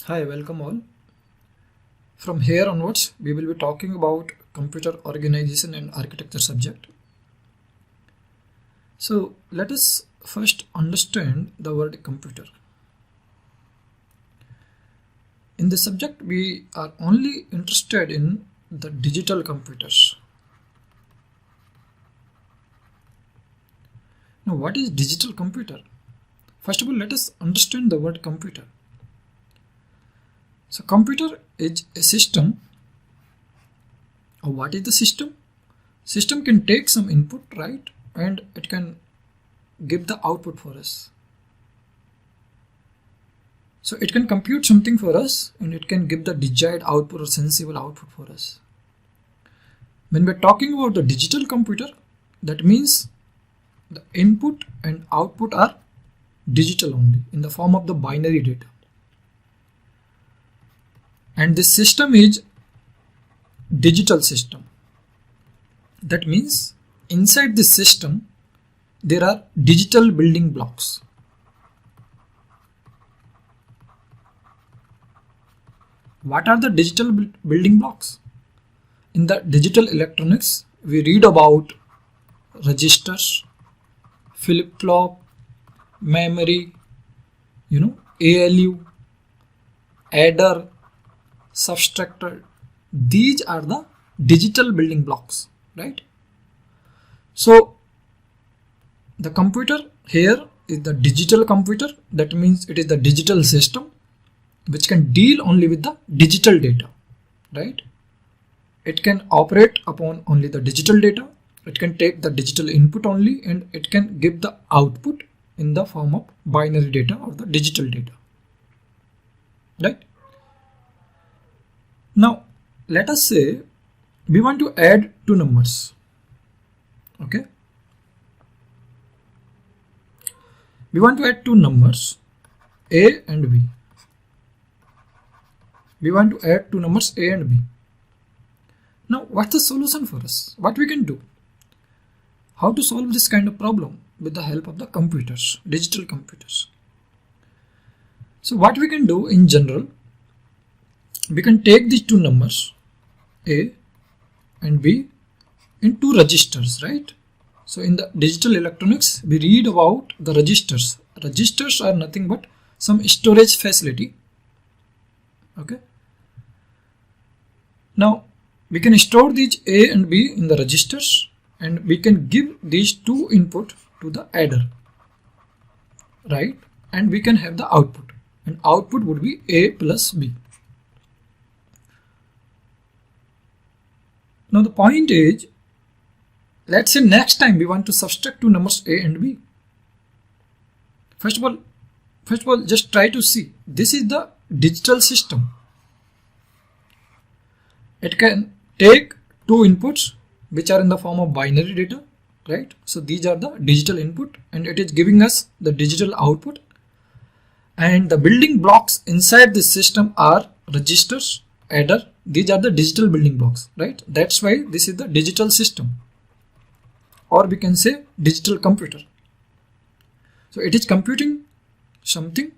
Hi, welcome all. From here onwards, we will be talking about computer organization and architecture subject. So let us first understand the word computer. In this subject, we are only interested in the digital computers. Now, what is digital computer? First of all, let us understand the word computer. So computer is a system. What is the system? System can take some input, right? And it can give the output for us. So it can compute something for us and it can give the desired output or sensible output for us. When we're talking about the digital computer, that means the input and output are digital only in the form of the binary data. And this system is digital system. That means inside this system there are digital building blocks. What are the digital building blocks? In the digital electronics, we read about registers, flip-flop, memory, ALU, adder, subtractor. These are the digital building blocks, right? So the computer here is the digital computer. That means it is the digital system which can deal only with the digital data, right? It can operate upon only the digital data. It can take the digital input only and it can give the output in the form of binary data or the digital data, right? Now let us say we want to add two numbers. Okay, we want to add two numbers, A and B. We want to add two numbers A and B. Now what's the solution for us? What we can do? How to solve this kind of problem with the help of the computers, digital computers? So what we can do in general, we can take these two numbers A and B in two registers, right? So in the digital electronics, we read about the registers. Registers are nothing but some storage facility. Okay. Now we can store these A and B in the registers and we can give these two input to the adder, right? And we can have the output, and output would be A plus B. Now the point is, let's say next time we want to subtract two numbers A and B. First of all, just try to see. This is the digital system. It can take two inputs which are in the form of binary data, right? So these are the digital input and it is giving us the digital output. And the building blocks inside this system are registers, adder. These are the digital building blocks, right? That's why this is the digital system, or we can say digital computer. So it is computing something,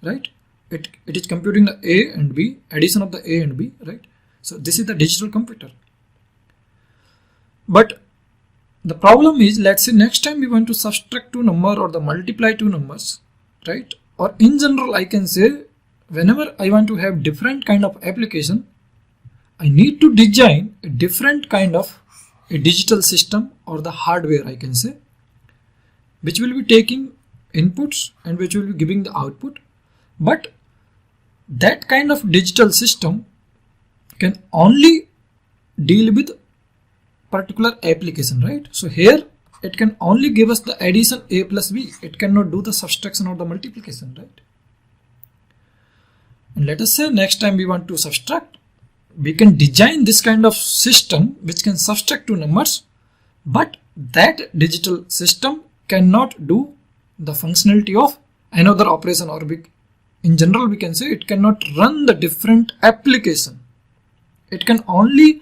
right? It is computing the A and B, addition of the A and B, right? So this is the digital computer. But the problem is, let's say next time we want to subtract two numbers or the multiply two numbers, right? Or in general, I can say whenever I want to have different kind of application, I need to design a different kind of a digital system or the hardware, I can say, which will be taking inputs and which will be giving the output. But that kind of digital system can only deal with particular application, right? So here it can only give us the addition A plus B. It cannot do the subtraction or the multiplication, right? And let us say next time we want to subtract, we can design this kind of system which can subtract two numbers, but that digital system cannot do the functionality of another operation, or in general we can say it cannot run the different application. It can only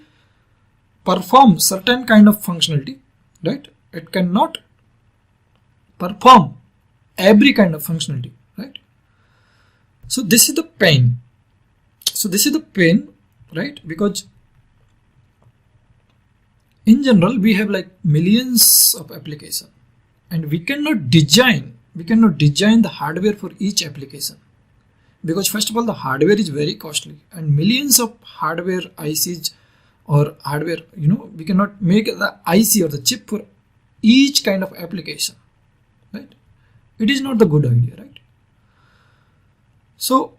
perform certain kind of functionality, right? It cannot perform every kind of functionality, right? So this is the pain. So this is the pain, right? Because in general we have like millions of applications, and we cannot design the hardware for each application, because first of all the hardware is very costly, and millions of hardware ICs or hardware, we cannot make the IC or the chip for each kind of application, right? It is not the good idea, right? So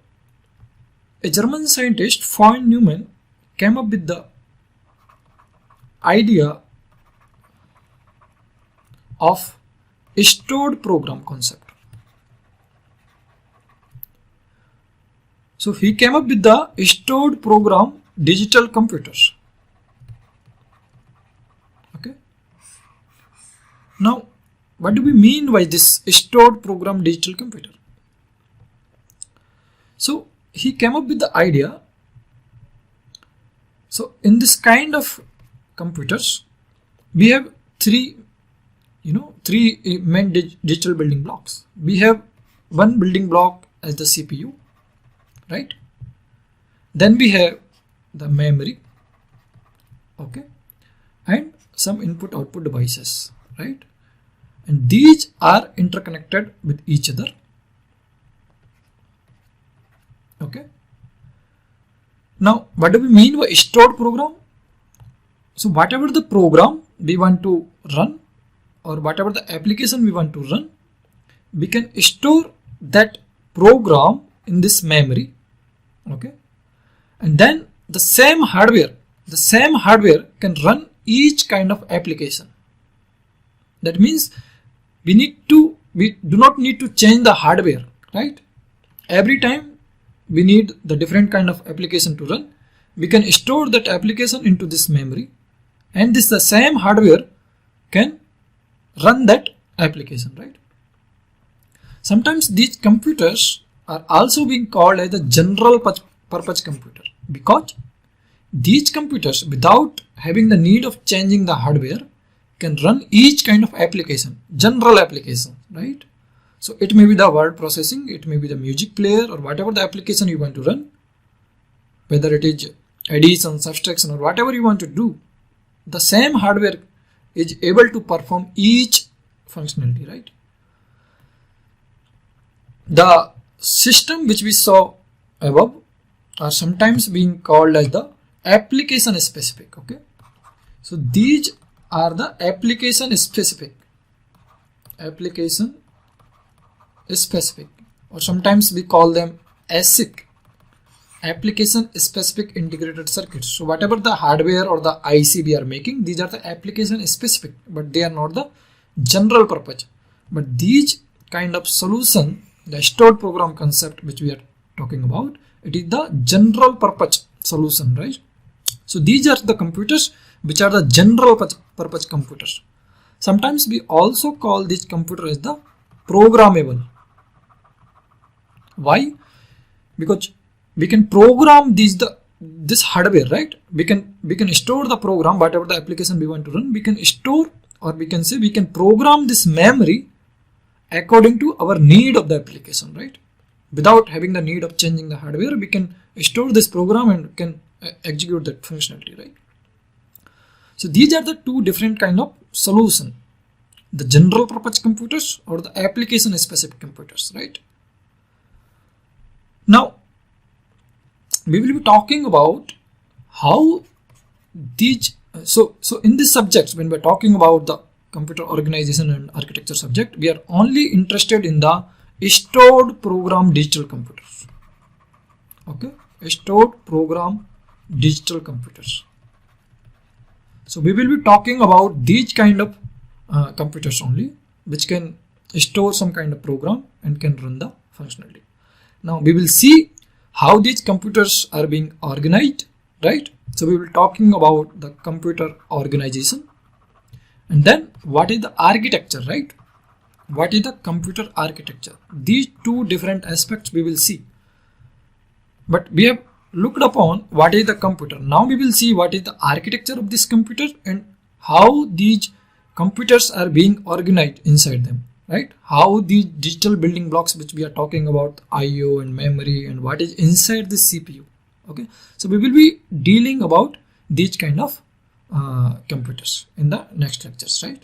a German scientist, von Neumann, came up with the idea of a stored program concept. So he came up with the stored program digital computers. Okay. Now, what do we mean by this stored program digital computer? So he came up with the idea. So in this kind of computers, we have three main digital building blocks. We have one building block as the CPU, right? Then we have the memory, okay, and some input output devices, right? And these are interconnected with each other, okay. Now what do we mean by stored program? So whatever the program we want to run, or whatever the application we want to run, we can store that program in this memory, okay, and then the same hardware can run each kind of application. That means we do not need to change the hardware, right? Every time we need the different kind of application to run, we can store that application into this memory, and the same hardware can run that application, right? Sometimes these computers are also being called as the general purpose computer, because these computers, without having the need of changing the hardware, can run each kind of application, general application, right? So it may be the word processing, it may be the music player, or whatever the application you want to run, whether it is addition, subtraction, or whatever you want to do, the same hardware is able to perform each functionality, right? The system which we saw above are sometimes being called as the application specific, okay? So these are the application specific, or sometimes we call them ASIC, application specific integrated circuits. So whatever the hardware or the IC we are making, these are the application specific, but they are not the general purpose. But these kind of solution, the stored program concept which we are talking about, it is the general purpose solution, right? So these are the computers which are the general purpose computers. Sometimes we also call this computer as the programmable. Why? Because we can program this hardware, right? We can store the program, whatever the application we want to run, we can store, or we can say we can program this memory according to our need of the application, right? Without having the need of changing the hardware, we can store this program and can execute that functionality, right? So these are the two different kind of solution, the general purpose computers or the application specific computers, right? Now we will be talking about how these, so in this subject, when we're talking about the computer organization and architecture subject, we are only interested in the stored program digital computers, okay? Stored program digital computers. So we will be talking about these kind of computers only, which can store some kind of program and can run the functionality. Now we will see how these computers are being organized, right? So we will be talking about the computer organization, and then what is the architecture, right? What is the computer architecture? These two different aspects we will see. But we have looked upon what is the computer. Now we will see what is the architecture of this computer and how these computers are being organized inside them. right? How the digital building blocks which we are talking about, IO and memory, and what is inside the CPU. Okay, so we will be dealing about these kind of computers in the next lectures, right?